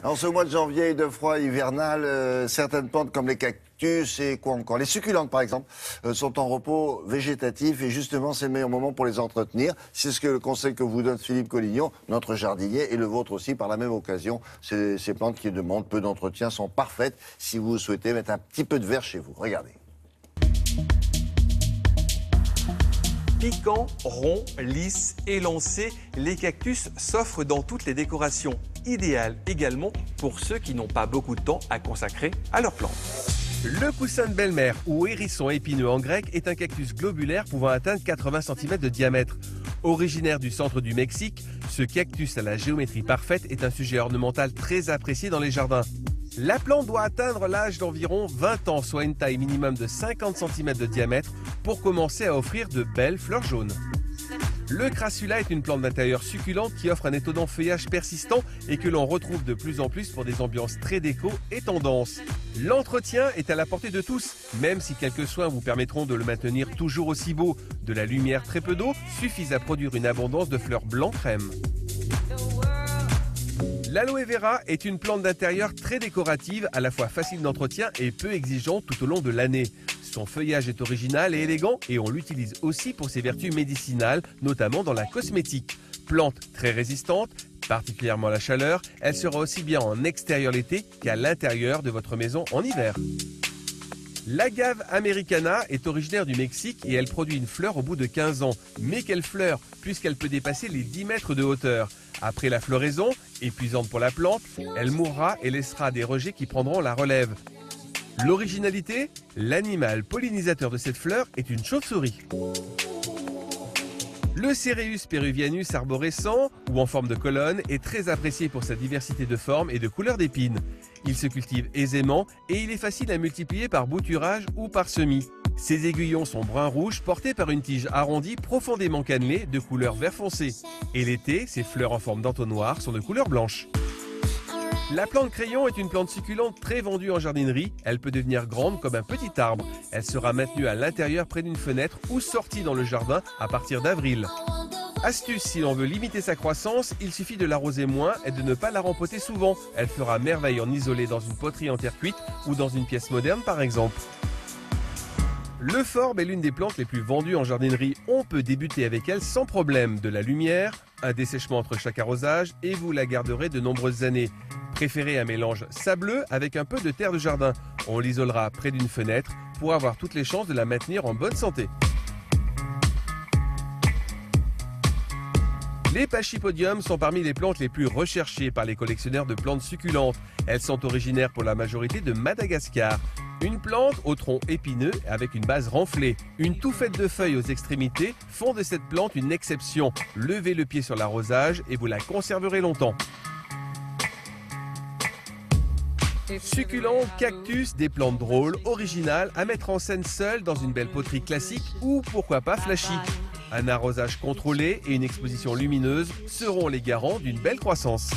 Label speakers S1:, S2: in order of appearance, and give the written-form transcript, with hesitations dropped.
S1: En ce mois de janvier de froid hivernal, certaines plantes comme les cactus et quoi encore, les succulentes par exemple, sont en repos végétatif et justement c'est le meilleur moment pour les entretenir. C'est ce que le conseil que vous donne Philippe Collignon, notre jardinier, et le vôtre aussi par la même occasion. Ces plantes qui demandent peu d'entretien sont parfaites si vous souhaitez mettre un petit peu de verre chez vous. Regardez.
S2: Piquant, rond, lisse, élancé, les cactus s'offrent dans toutes les décorations. Idéal également pour ceux qui n'ont pas beaucoup de temps à consacrer à leurs plantes.
S3: Le poussin de belle-mère, ou hérisson épineux en grec, est un cactus globulaire pouvant atteindre 80 cm de diamètre. Originaire du centre du Mexique, ce cactus à la géométrie parfaite est un sujet ornemental très apprécié dans les jardins. La plante doit atteindre l'âge d'environ 20 ans, soit une taille minimum de 50 cm de diamètre, pour commencer à offrir de belles fleurs jaunes. Le crassula est une plante d'intérieur succulente qui offre un étonnant feuillage persistant et que l'on retrouve de plus en plus pour des ambiances très déco et tendance. L'entretien est à la portée de tous, même si quelques soins vous permettront de le maintenir toujours aussi beau. De la lumière, très peu d'eau, suffisent à produire une abondance de fleurs blanc crème. L'aloe vera est une plante d'intérieur très décorative, à la fois facile d'entretien et peu exigeante tout au long de l'année. Son feuillage est original et élégant et on l'utilise aussi pour ses vertus médicinales, notamment dans la cosmétique. Plante très résistante, particulièrement à la chaleur, elle sera aussi bien en extérieur l'été qu'à l'intérieur de votre maison en hiver. L'agave americana est originaire du Mexique et elle produit une fleur au bout de 15 ans. Mais quelle fleur, puisqu'elle peut dépasser les 10 mètres de hauteur. Après la floraison, épuisante pour la plante, elle mourra et laissera des rejets qui prendront la relève. L'originalité, l'animal pollinisateur de cette fleur est une chauve-souris. Le Cereus peruvianus arborescent, ou en forme de colonne, est très apprécié pour sa diversité de formes et de couleurs d'épines. Il se cultive aisément et il est facile à multiplier par bouturage ou par semis. Ses aiguillons sont brun-rouge portés par une tige arrondie profondément cannelée de couleur vert foncé. Et l'été, ses fleurs en forme d'entonnoir sont de couleur blanche. La plante crayon est une plante succulente très vendue en jardinerie. Elle peut devenir grande comme un petit arbre. Elle sera maintenue à l'intérieur près d'une fenêtre ou sortie dans le jardin à partir d'avril. Astuce, si l'on veut limiter sa croissance, il suffit de l'arroser moins et de ne pas la rempoter souvent. Elle fera merveille en isolé dans une poterie en terre cuite ou dans une pièce moderne par exemple. L'euphorbe est l'une des plantes les plus vendues en jardinerie. On peut débuter avec elle sans problème. De la lumière, un dessèchement entre chaque arrosage et vous la garderez de nombreuses années. Préférez un mélange sableux avec un peu de terre de jardin. On l'isolera près d'une fenêtre pour avoir toutes les chances de la maintenir en bonne santé. Les pachypodiums sont parmi les plantes les plus recherchées par les collectionneurs de plantes succulentes. Elles sont originaires pour la majorité de Madagascar. Une plante au tronc épineux avec une base renflée. Une touffette de feuilles aux extrémités font de cette plante une exception. Levez le pied sur l'arrosage et vous la conserverez longtemps. Succulents, cactus, des plantes drôles, originales, à mettre en scène seules dans une belle poterie classique ou pourquoi pas flashy. Un arrosage contrôlé et une exposition lumineuse seront les garants d'une belle croissance.